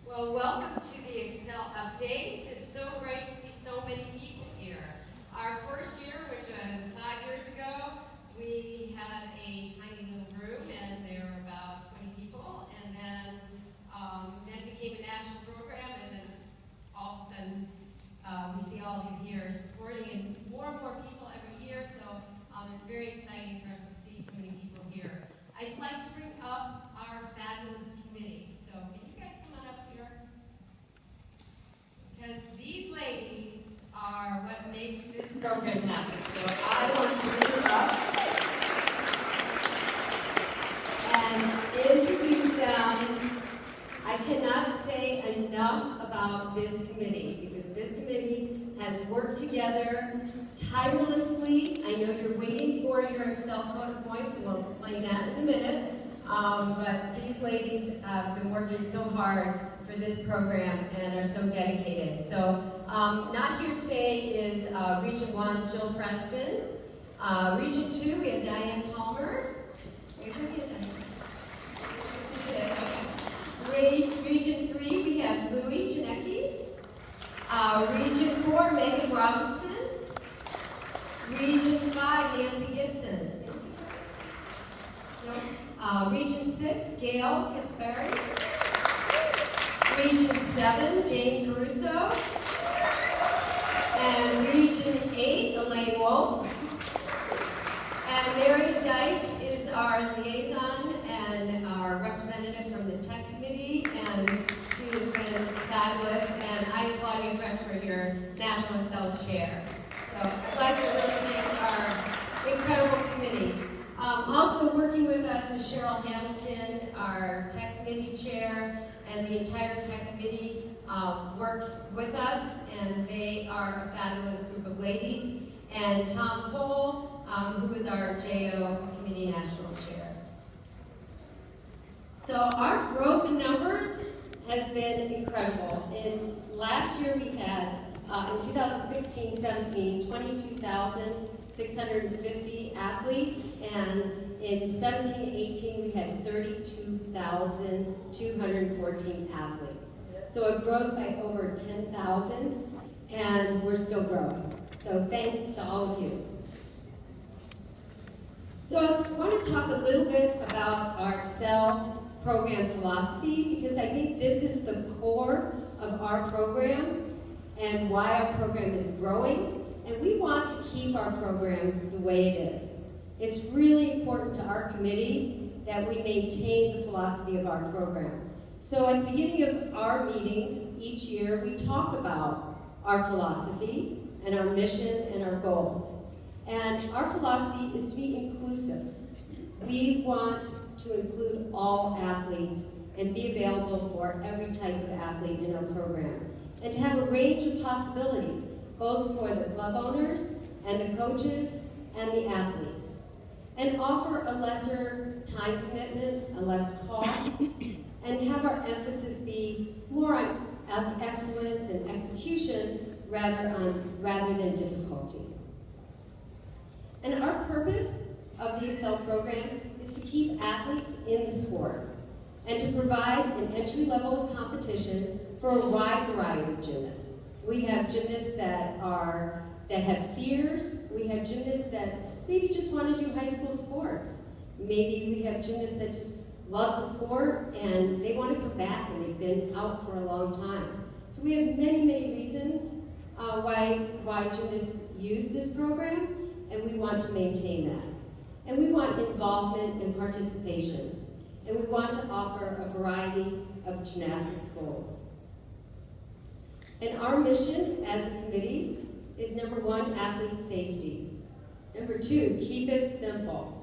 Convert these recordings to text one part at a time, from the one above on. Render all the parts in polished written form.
Well, welcome to the XCEL updates. It's so great to see so many people here. Our first year, which was 5 years ago, we had a tiny little room, and there were about 20 people, and then it became a national program, and then all of a sudden we see all of you here supporting, and more people every year, so it's very exciting for us to see so many people here. I'd like to bring up our fabulous committee. So can you guys come on up here? Because these ladies are what makes this program happen. So I want to bring them up and introduce them. I cannot say enough about this committee, because this committee has worked together tirelessly. I know you're waiting for your XCEL Code of Points, and we'll explain that in a minute. But these ladies have been working so hard for this program and are so dedicated. So not here today is Region 1, Jill Preston. Region 2, we have Diane Palmer. Region 3, we have Louie Janecki. Region 4, Megan Robinson. Region 5, Nancy Gibson. Region 6, Gail Kasperi. Region 7, Jane Caruso. And Region 8, Elaine Wolf. And Marian Dykes is our liaison and our representative from the tech committee, and she has been fabulous. And I'm Claudia Kretschmer, your National XCEL chair. So I'd like to really thank our incredible committee. Also working with us is Cheryl Hamilton, our tech committee chair, and the entire tech committee works with us, and they are a fabulous group of ladies. And Tom Cole, who is our JO Committee National Chair. So our growth in numbers has been incredible. Last year we had, in 2016-17, 22,650 athletes, and in 17-18 we had 32,214 athletes. So a growth by over 10,000, and we're still growing. So thanks to all of you. So I want to talk a little bit about our XCEL program philosophy, because I think this is the core of our program and why our program is growing. And we want to keep our program the way it is. It's really important to our committee that we maintain the philosophy of our program. So at the beginning of our meetings each year, we talk about our philosophy and our mission and our goals. And our philosophy is to be inclusive. We want to include all athletes and be available for every type of athlete in our program. And to have a range of possibilities, both for the club owners and the coaches and the athletes. And offer a lesser time commitment, a less cost, and have our emphasis be more on excellence and execution rather than difficulty. And our purpose of the XCEL program is to keep athletes in the sport and to provide an entry level of competition for a wide variety of gymnasts. We have gymnasts that have fears. We have gymnasts that maybe just want to do high school sports. Maybe we have gymnasts that just love the sport and they want to come back and they've been out for a long time. So we have many, many reasons why gymnasts use this program, and we want to maintain that. And we want involvement and participation. And we want to offer a variety of gymnastics goals. And our mission as a committee is number 1, athlete safety. Number 2, keep it simple.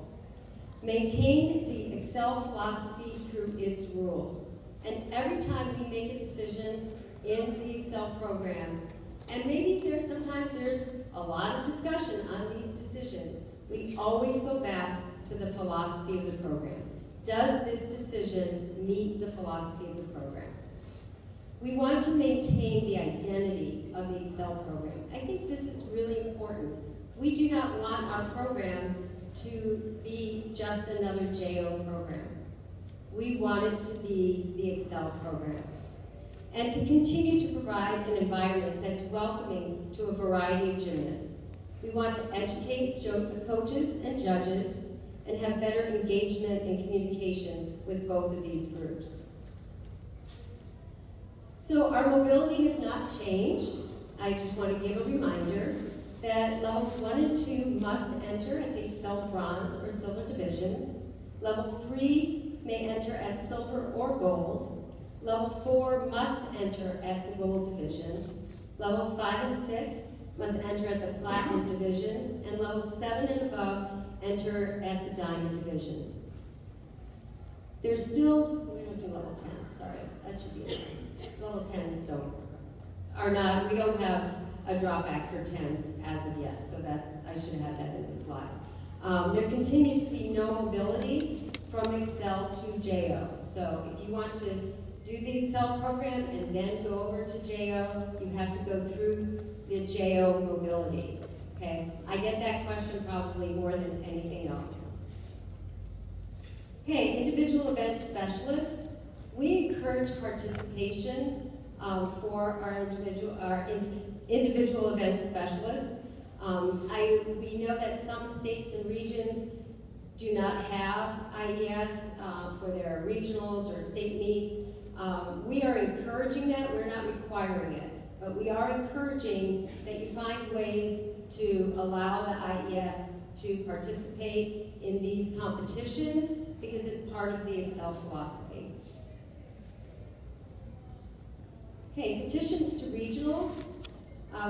Maintain the XCEL philosophy through its rules. And every time we make a decision in the XCEL program, and maybe sometimes there's a lot of discussion on these decisions, we always go back to the philosophy of the program. Does this decision meet the philosophy of the program? We want to maintain the identity of the XCEL program. I think this is really important. We do not want our program to be just another JO program. We want it to be the XCEL program. and to continue to provide an environment that's welcoming to a variety of gymnasts. We want to educate coaches and judges and have better engagement and communication with both of these groups. So our mobility has not changed. I just want to give a reminder that levels 1 and 2 must enter at the XCEL bronze or silver divisions. Level 3 may enter at silver or gold. Level 4 must enter at the gold division. Levels 5 and 6 must enter at the platinum division, and levels 7 and above enter at the diamond division. There's still, we don't do level 10, sorry, that should be it. Level 10s we don't have a dropback for 10s as of yet, so I should have had that in the slide. There continues to be no mobility from XCEL to JO. So if you want to do the XCEL program and then go over to JO, you have to go through the JO mobility. Okay, I get that question probably more than anything else. Okay, individual event specialists. We encourage participation for our individual event specialists. We know that some states and regions do not have IES for their regionals or state meets. We are encouraging that. We're not requiring it, but we are encouraging that you find ways to allow the IES to participate in these competitions because it's part of the XCEL philosophy. Okay, petitions to regionals.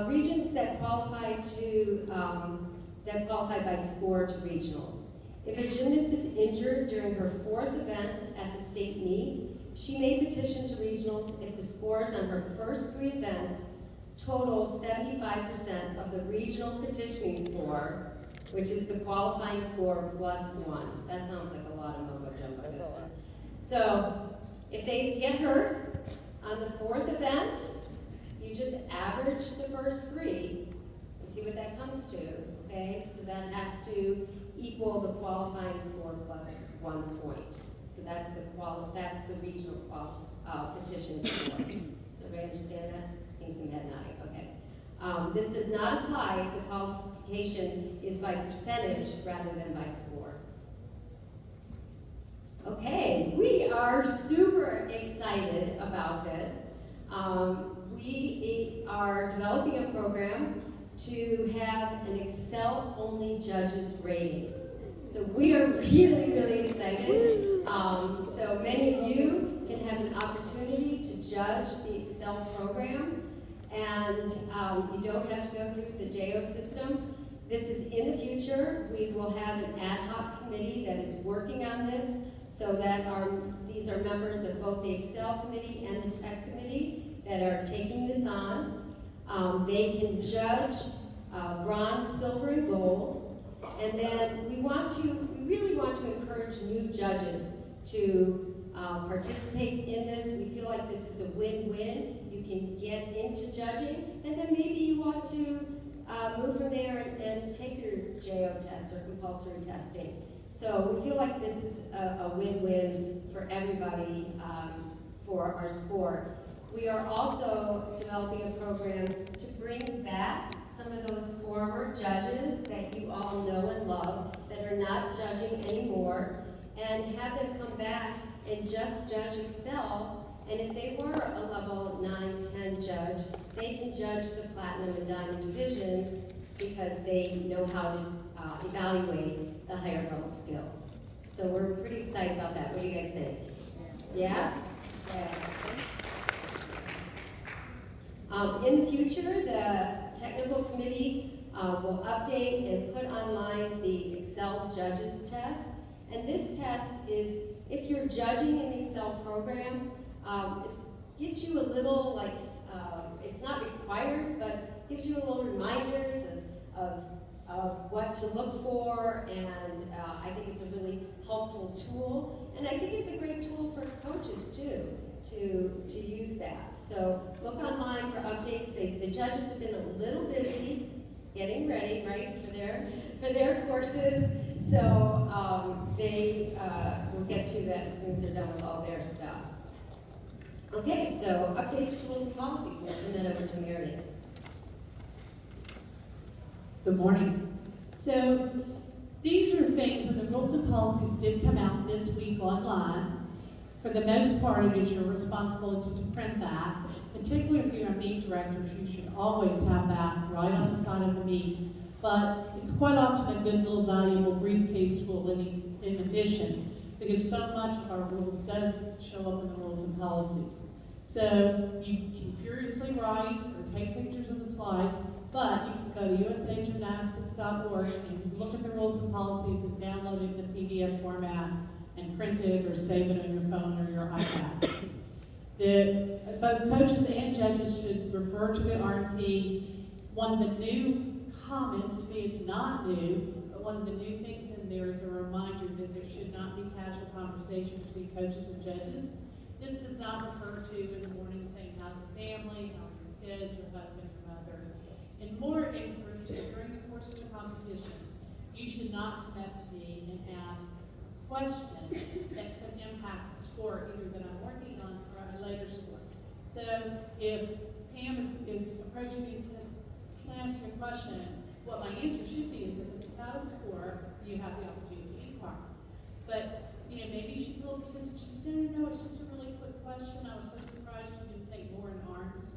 Regions that qualify by score to regionals. If a gymnast is injured during her 4th event at the state meet, she may petition to regionals if the scores on her first 3 events total 75% of the regional petitioning score, which is the qualifying score plus 1. That sounds like a lot of mumbo jumbo, doesn't it? So if they get hurt on the 4th event, you just average the first 3 and see what that comes to, okay? So that has to equal the qualifying score plus 1 point. So that's the regional petition score. Does everybody understand that? Seeing some head nodding, okay. This does not apply if the qualification is by percentage rather than by score. Okay, we are super excited about this. We are developing a program to have an XCEL-only judges rating. So we are really, really excited. So many of you can have an opportunity to judge the XCEL program, and you don't have to go through the JO system. This is in the future. We will have an ad hoc committee that is working on this, so that these are members of both the XCEL committee and the tech committee that are taking this on. They can judge bronze, silver, and gold. And then we really want to encourage new judges to participate in this. We feel like this is a win-win. You can get into judging, and then maybe you want to move from there and take your JO test or compulsory testing. So we feel like this is a win-win for everybody for our sport. We are also developing a program to bring back some of those former judges that you all know and love that are not judging anymore, and have them come back and just judge XCEL. And if they were a level 9, 10 judge, they can judge the platinum and diamond divisions because they know how to evaluate the higher level skills. So we're pretty excited about that. What do you guys think? Yeah? In the future, the technical committee will update and put online the XCEL judges test. And this test is, if you're judging in the XCEL program, it gives you a little, it's not required, but gives you a little reminders of what to look for, and I think it's a really helpful tool. And I think it's a great tool for coaches, too, to use that. So look online for updates. The judges have been a little busy getting ready, right, for their courses. So they will get to that as soon as they're done with all their stuff. Okay, so updates to rules and policies. I'll turn that over to Marian. Good morning. So these are things, and the rules and policies did come out this week online. For the most part, it is your responsibility to print that. Particularly if you're a meet director, you should always have that right on the side of the meet. But it's quite often a good little valuable briefcase tool in addition, because so much of our rules does show up in the rules and policies. So you can furiously write or take pictures of the slides, but you can go to usagymnastics.org and look at the rules and policies and download it in the PDF format and print it or save it on your phone or your iPad. Both coaches and judges should refer to the RFP. One of the new comments, to me it's not new, but one of the new things in there is a reminder that there should not be casual conversation between coaches and judges. This does not refer to in the morning saying how's the family, how are your kids, your husband, your mother. And more it refers to during the course of the competition, you should not come up to me and ask questions that could impact the score either that I'm working on or a later score. So if Pam is approaching me and says, can I ask you a question? What my answer should be is if it's about a score, you have the opportunity to inquire. But maybe she's a little persistent. She says, no, it's just a really quick question. I was so surprised you didn't take more in arms.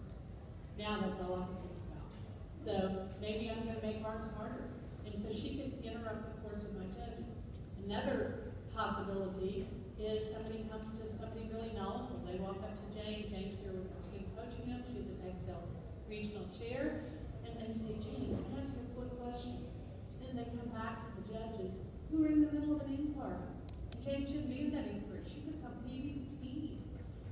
Now that's all I can think about. So maybe I'm going to make arms harder. And so she could interrupt the course of my judging. Another possibility is somebody comes to somebody really knowledgeable. They walk up to Jane. Jane's here with her team coaching them. She's an XCEL regional chair. And they say, Jane, can I ask you a quick question? Then they come back to the judges who are in the middle of an inquiry. Jane shouldn't be in that inquiry. She's a competing team.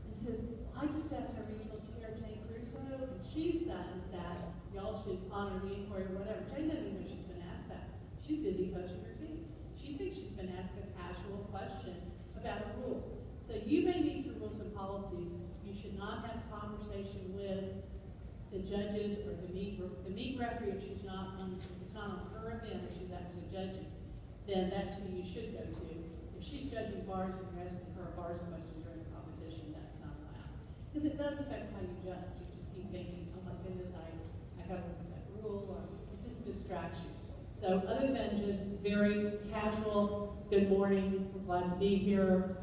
And says, I just asked our regional chair, Jane Crusoe, and she says that y'all should honor the inquiry or whatever. Jane doesn't even know she's been asked that. She's busy coaching her team. She thinks she's been asked a casual question about a rule. So you may need for rules and policies, you should not have conversation with the judges or the meet referee if she's not on, if it's not on her event or she's actually judging, then that's who you should go to. If she's judging bars and you're asking her a bars question during the competition, that's not allowed. Because it does affect how you judge. You just keep thinking, oh my goodness, I got to look at that rule, or it just distracts you. So other than just very casual, good morning, we're glad to be here,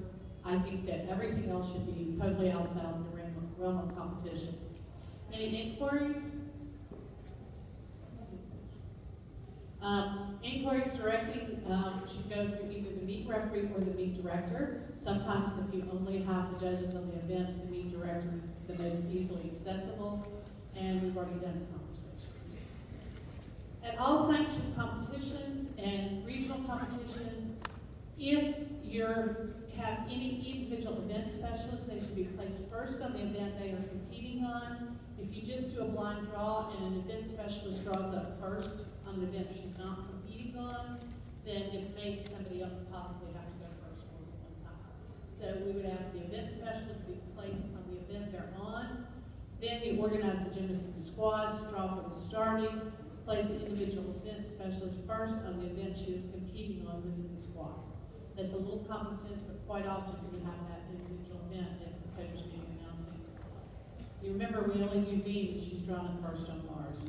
I think that everything else should be totally outside of the realm of competition. Any inquiries? Inquiries directing should go through either the meet referee or the meet director. Sometimes if you only have the judges on the events, the meet director is the most easily accessible, and we've already done the conversation. At all sanctioned competitions and regional competitions, if you have any individual event specialists, they should be placed first on the event they are competing on. If you just do a blind draw and an event specialist draws up first on an event she's not competing on, then it makes somebody else possibly have to go first more than one time. So we would ask the event specialist to be placed on the event they're on. Then you organize the gymnastic squads, draw for the starting, place the individual event specialist first on the event she is competing on within the squad. That's a little common sense, but quite often we have that individual event that the coach is being announcing. You remember we only do B, she's drawn it first on bars.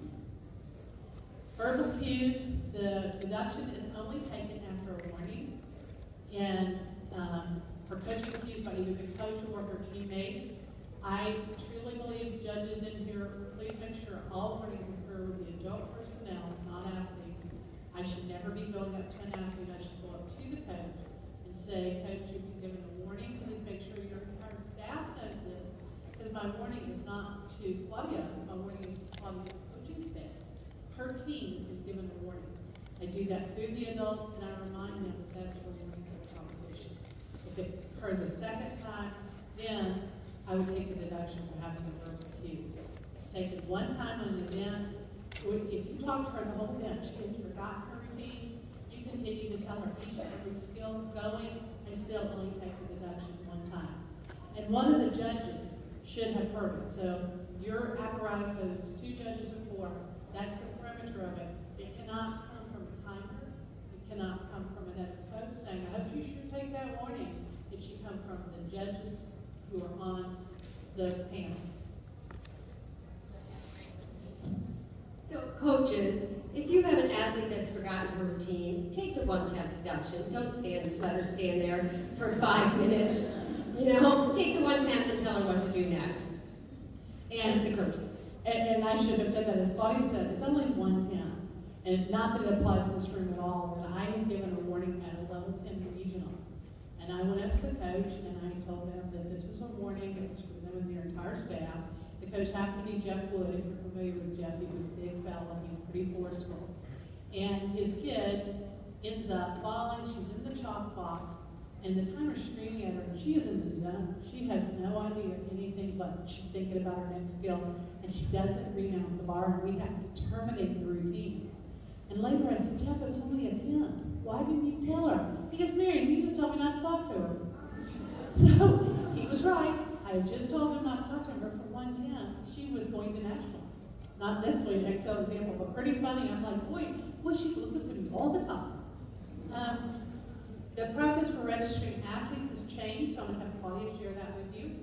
Verbal cues, the deduction is only taken after a warning. And for coaching cues by either the coach or her teammate, I truly believe judges in here, please make sure all warnings occur with the adult personnel, not athletes. I should never be going up to an athlete. I should go up to the coach and say, Coach, you've been given a warning. Please make sure your entire staff knows this, because my warning is not to Claudia. My warning is to Claudia's coaching staff. Her team has been given a warning. I do that through the adult, and I remind them that that's where we're in the competition. If it occurs a second time, then I would take the deduction for having a verbal cue. It's taken one time on an event. If you talk to her the whole event, she has forgotten her routine, you continue to tell her each and every skill going, I still only take the deduction one time. And one of the judges should have heard it. So your apparatus, whether it's 2 judges or 4, that's the perimeter of it. It cannot come from a timer. It cannot come from another coach saying, I hope you should take that warning. It should come from the judges who are on the panel. So coaches, if you have an athlete that's forgotten her routine, take the 1/10 deduction. Don't let her stand there for 5 minutes. You know, take the 1/10 and tell her what to do next. And the coach. And I should have said that, as Claudia said, it's only 1/10. And not that it applies to this room at all, but I had given a warning at a level 10 regional. And I went up to the coach and I told them that this was a warning. It was for them and their entire staff. The coach happened to be Jeff Wood. If you're familiar with Jeff, he's a big fella. He's pretty forceful. And his kid ends up falling. She's in the chalk box. And the timer's screaming at her. And she is in the zone. She has no idea anything but she's thinking about her next skill. And she doesn't remount the bar. And we have to terminate the routine. And later I said, Jeff, it was only a 10. Why didn't you tell her? He goes, Marian, you just told me not to talk to her. So he was right. I had just told him not to talk to her for 1/10. She was going to nationals. Not necessarily an XCEL example, but pretty funny. I'm like, boy, she listens to me all the time. The process for registering athletes has changed, so I'm going to have Claudia share that with you.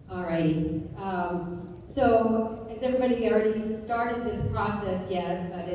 Alrighty. So, has everybody already started this process yet? But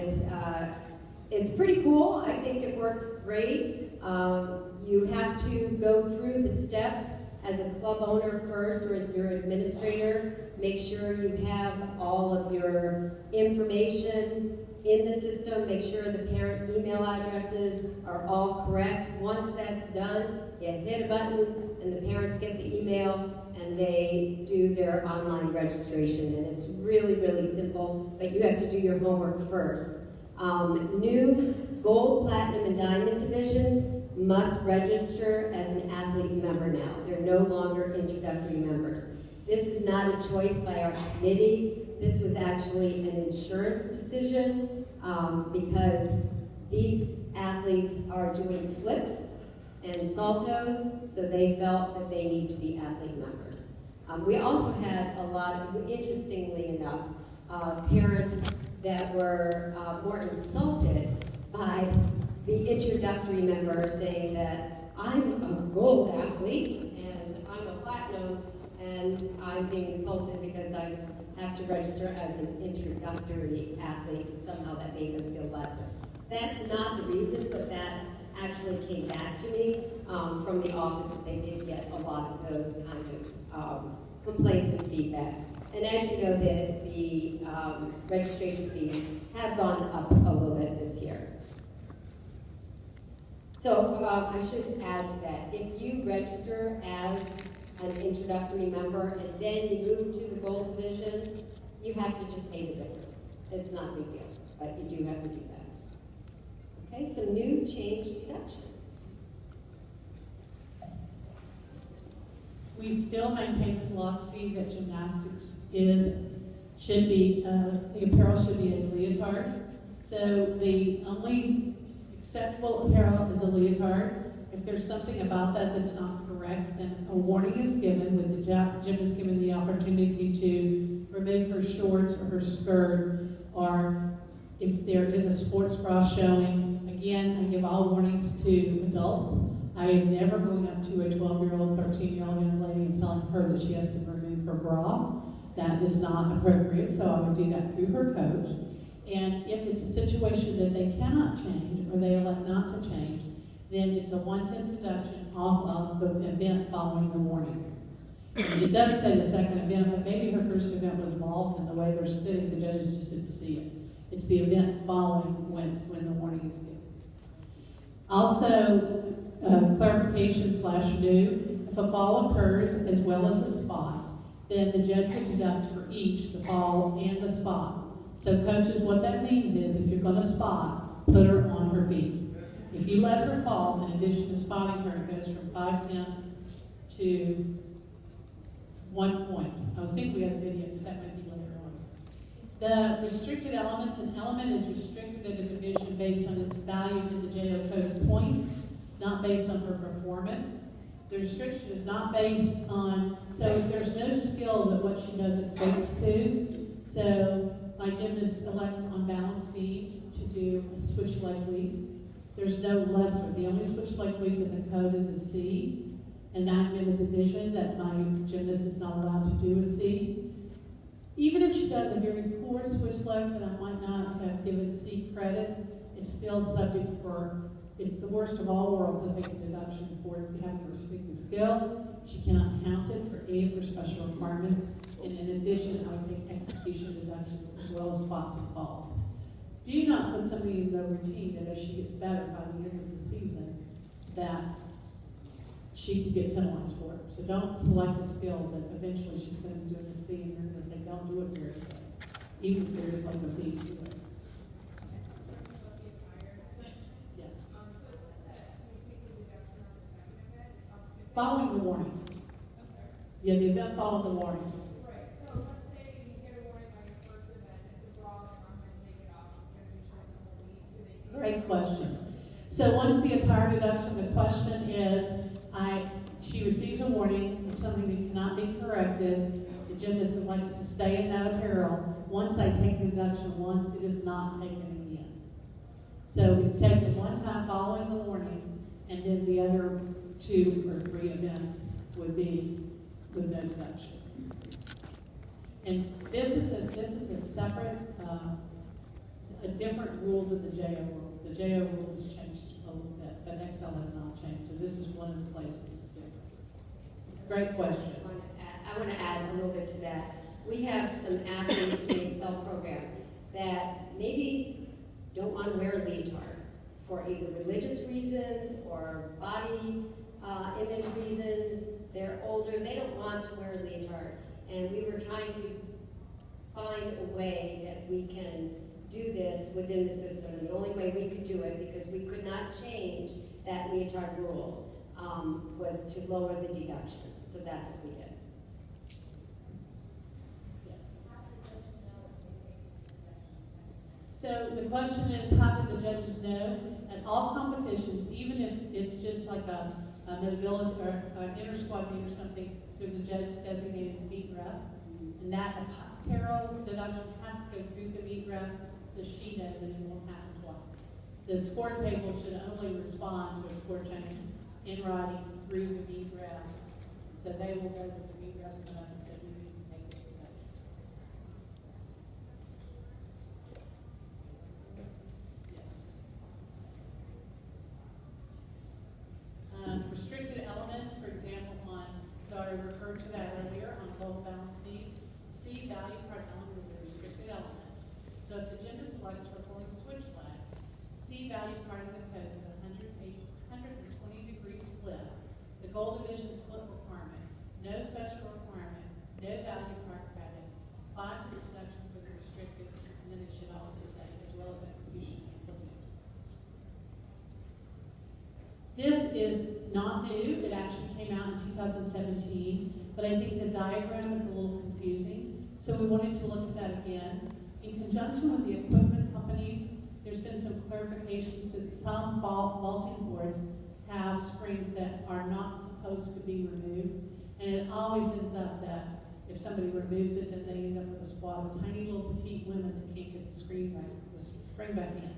it's pretty cool. I think it works great. You have to go through the steps as a club owner first, or your administrator. Make sure you have all of your information in the system. Make sure the parent email addresses are all correct. Once that's done, you hit a button and the parents get the email and they do their online registration. And it's really, really simple, but you have to do your homework first. New gold, platinum, and diamond divisions must register as an athlete member now. They're no longer introductory members. This is not a choice by our committee. This was actually an insurance decision because these athletes are doing flips and saltos, so they felt that they need to be athlete members. We also had a lot of, interestingly enough, parents that were more insulted by the introductory member saying that I'm a gold athlete and I'm a platinum and I'm being insulted because I have to register as an introductory athlete, and somehow that made them feel lesser. That's not the reason, but that actually came back to me from the office that they did get a lot of those kind of complaints and feedback. And as you know, the registration fees have gone up a little bit this year. So I should add to that, if you register as an introductory member and then you move to the gold division, you have to just pay the difference. It's not a big deal, but you do have to do that. Okay, so new change deductions. We still maintain the philosophy that gymnastics should be, the apparel should be a leotard. So the only acceptable apparel is a leotard. If there's something about that that's not correct, then a warning is given, with the gym is given the opportunity to remove her shorts or her skirt, or if there is a sports bra showing. Again, I give all warnings to adults. I am never going up to a 12-year-old, 13-year-old young lady and telling her that she has to remove her bra. That is not appropriate, so I would do that through her coach. And if it's a situation that they cannot change or they elect not to change, then it's a 1/10 deduction off of the event following the warning. And it does say the second event, but maybe her first event was involved in the way they're sitting, the judges just didn't see it. It's the event following when the warning is given. Also, clarification/new, if a fall occurs as well as the spot, then the judge would deduct for each, the fall and the spot. So coaches, what that means is if you're going to spot, put her on her feet. If you let her fall, in addition to spotting her, it goes from 5/10 to 1 point. I was thinking we had a video, but that might be later on. The restricted elements, an element is restricted at a division based on its value in the XCEL Code of Points, not based on her performance. The restriction is not based on, so if there's no skill that what she does equates to, so my gymnast elects on balance beam to do a switch leg leap. There's no lesser. The only switch leg leap in the code is a C, and I'm in a division that my gymnast is not allowed to do a C. Even if she does a very poor switch load that I might not have given C credit, it's still subject for, it's the worst of all worlds to take a deduction for having a restricted skill. She cannot count it for any of her special requirements. And in addition, I would take execution deductions as well as spots and falls. Do not put something in the routine that as she gets better by the end of the season, that she could get penalized for it. So don't select a skill that eventually she's going to be doing a C and you're going to say, don't do it very good, even if there is like a B to it. Yes. Following the warning. Yeah, the event followed the warning. Right. So let's say you get a warning by your first event, it's abroad, and I'm going to take it off. It's going to be short the whole week. Do they take Great question. So once the entire deduction, the question is, she receives a warning, it's something that cannot be corrected. The gymnast elects to stay in that apparel. Once I take the deduction once, it is not taken again. So it's taken one time following the warning, and then the other 2 or 3 events would be with no deduction. And this is a separate, a different rule than the JO rule. The JO rule has changed a little bit, but XCEL has not changed. So this is one of the places that's different. Great question. I want to add a little bit to that. We have some athletes in the XCEL program that maybe don't want to wear a leotard for either religious reasons or body image reasons. They're older, they don't want to wear a leotard. And we were trying to find a way that we can do this within the system. And the only way we could do it, because we could not change that leotard rule, was to lower the deduction. So that's what we did. Yes. So the question is, how do the judges know? At all competitions, even if it's just like a mobility or an inter-squad meet or something, there's a judge designated as meet ref, and that apparel deduction has to go through the meet ref so she knows and it won't happen twice. The score table should only respond to a score change in writing through the meet ref, so they will go to the meet ref's come up and say, we need to make this deduction. Restricted elements, for example, so I referred to that earlier on global balance beam. C value part element is a restricted element. So if the gymnast elects to perform a switch leg, C value part of the code is a 120-degree split. The goal division split requirement, no special requirement, no value part credit, 5 to the deduction for the restricted, and then it should also say as well as execution amplitude. This is not new. It actually came out in 2017, but I think the diagram is a little confusing, so we wanted to look at that again. In conjunction with the equipment companies, there's been some clarifications that some vaulting boards have springs that are not supposed to be removed, and it always ends up that if somebody removes it, then they end up with a squad of tiny little petite women that can't get the spring back in.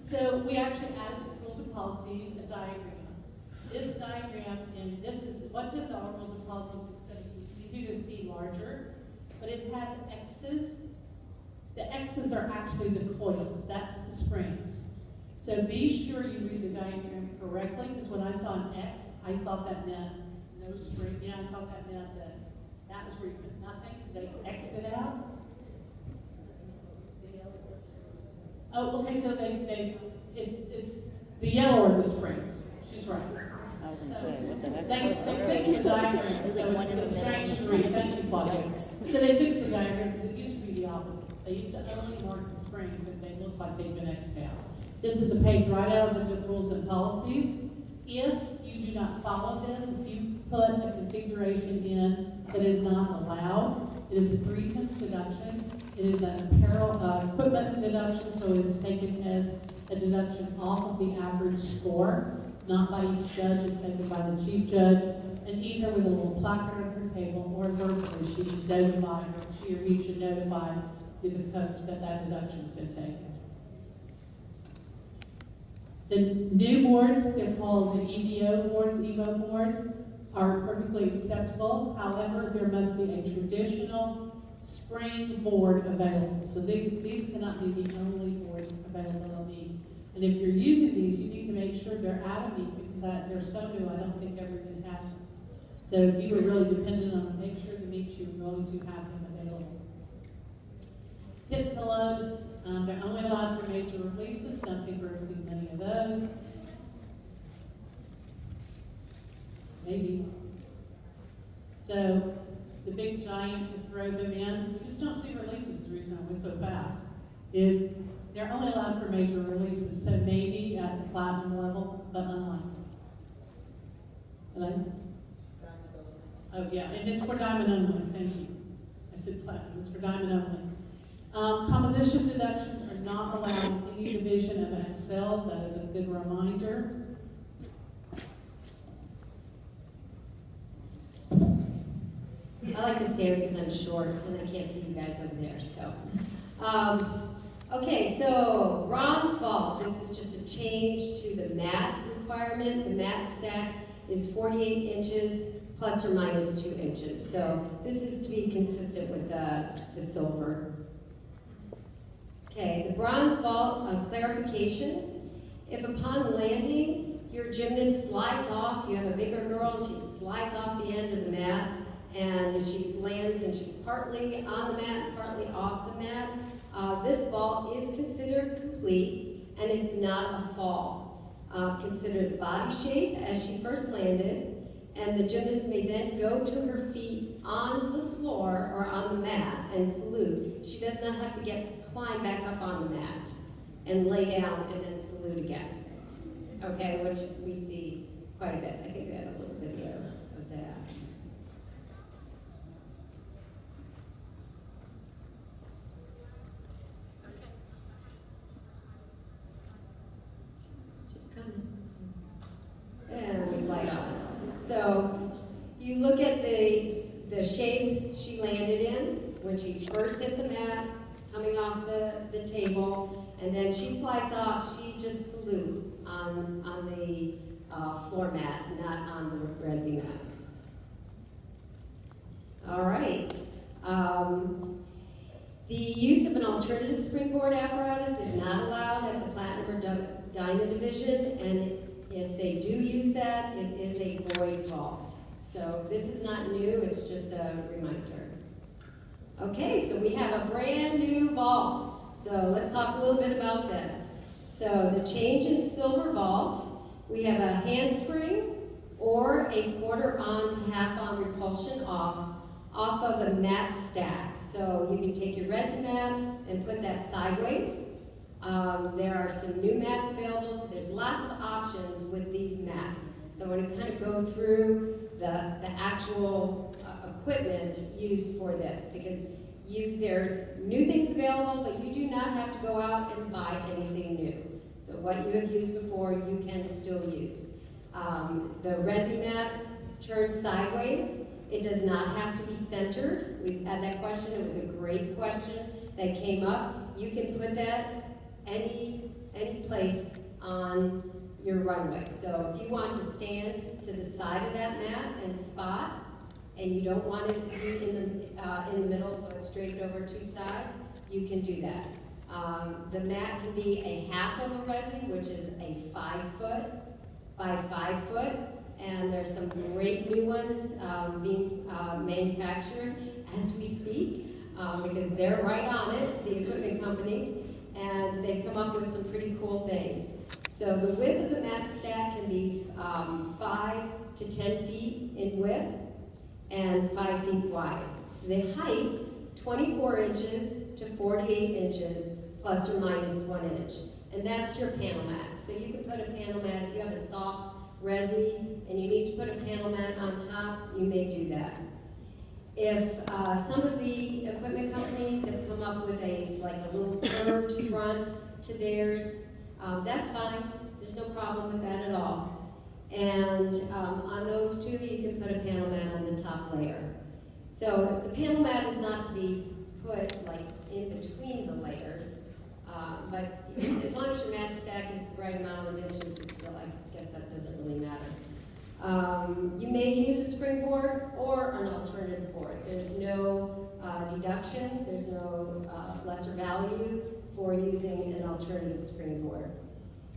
So we actually added to the rules and policies a diagram. This diagram, and this is what's in the rules and policies, is going to be easier to see larger, but it has X's. The X's are actually the coils, that's the springs. So be sure you read the diagram correctly, because when I saw an X, I thought that meant no spring. Yeah, I thought that meant that was where you put nothing. They X'd it out. Oh, okay, so it's the yellow are the springs. She's right. I was going to say, what the heck? They fixed the diagram, so it's strange to read. Thank you, Claudia. So they fixed the diagram because it used to be the opposite. They used to only mark the springs if they looked like they'd been X'd out. This is a page right out of the rules and policies. If you do not follow this, if you put a configuration in that is not allowed, it is a 3/10 deduction. It is an apparel equipment deduction, so it is taken as a deduction off of the average score, not by each judge, it's taken by the chief judge, and either with a little placard on her table or verbally, she should notify, or she or he should notify the coach that that deduction's been taken. The new boards, they're called the EVO boards, are perfectly acceptable. However, there must be a traditional spring board available. So these cannot be the only boards available. And if you're using these, you need to make sure they're out of these because they're so new, I don't think everyone has them. So if you were really dependent on them, make sure to meet you are going to have them available. Pit pillows, they're only allowed for major releases. Don't think we're seeing many of those. Maybe. So the big giant to throw them in, we just don't see releases. The reason I went so fast is they're only allowed for major releases. So maybe at the platinum level, but unlikely. Hello? Oh yeah, and it's for diamond only. Thank you. I said platinum. It's for diamond only. Composition deductions are not allowed in any division of XCEL. That is a good reminder. I like to stand because I'm short and I can't see you guys over there. So, okay, so bronze vault. This is just a change to the mat requirement. The mat stack is 48 inches plus or minus 2 inches. So this is to be consistent with the silver. Okay, the bronze vault, a clarification. If upon landing, your gymnast slides off, you have a bigger girl and she slides off the end of the mat, and she lands and she's partly on the mat and partly off the mat, this vault is considered complete and it's not a fall. Consider the body shape as she first landed, and the gymnast may then go to her feet on the floor or on the mat and salute. She does not have to climb back up on the mat and lay down and then salute again. Okay, which we see quite a bit. I think we had a little video of that. She's coming. And we slide off. So you look at the shape she landed in when she first hit the mat, coming off the table, and then she slides off. She just salutes on the floor mat, not on the resi mat. All right. The use of an alternative springboard apparatus is not allowed at the platinum or diamond division, and if they do use that, it is a void vault. So this is not new, it's just a reminder. Okay, so we have a brand new vault. So let's talk a little bit about this. So the change in silver vault, we have a handspring or a quarter on to half on repulsion off of the mat stack. So you can take your resin mat and put that sideways. There are some new mats available, so there's lots of options with these mats. So I'm going to kind of go through the actual equipment used for this, because there's new things available, but you do not have to go out and buy anything new. So what you have used before, you can still use. The resi mat turns sideways. It does not have to be centered. We've had that question. It was a great question that came up. You can put that any place on your runway. So if you want to stand to the side of that mat and spot, and you don't want it to be in the middle so it's draped over two sides, you can do that. The mat can be a half of a resi, which is a 5 foot by 5 foot, and there's some great new ones being manufactured as we speak, because they're right on it, the equipment companies, and they've come up with some pretty cool things. So the width of the mat stack can be 5 to 10 feet in width and 5 feet wide. The height, 24 inches to 48 inches, plus or minus 1 inch. And that's your panel mat. So you can put a panel mat, if you have a soft resi and you need to put a panel mat on top, you may do that. If some of the equipment companies have come up with a little curved front to theirs, that's fine. There's no problem with that at all. And on those two, you can put a panel mat on the top layer. So the panel mat is not to be put in between the layers, but as long as your mat stack is the right amount of inches, well, I guess that doesn't really matter. You may use a springboard or an alternative board. There's no deduction, there's no lesser value for using an alternative springboard.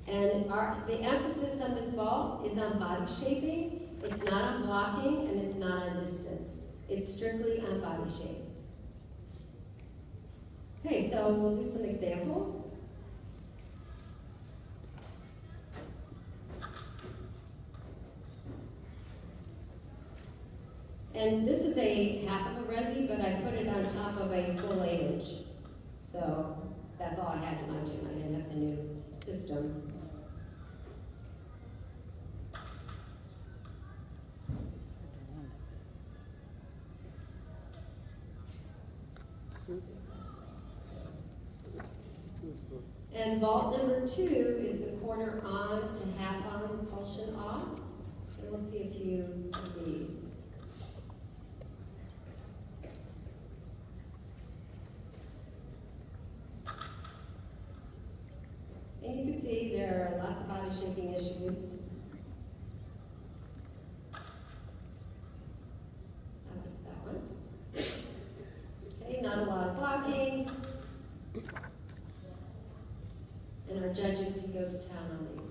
And the emphasis on this vault is on body shaping. It's not on blocking and it's not on distance. It's strictly on body shape. Okay, so we'll do some examples. And this is a half of a resi, but I put it on top of a full 8-inch. So that's all I had in my gym. I didn't have the new system. And vault number 2 is the quarter on to half on propulsion off. And we'll see a few of these. And you can see there are lots of body shaping issues. I like that one. Okay, not a lot of blocking. And our judges can go to town on these.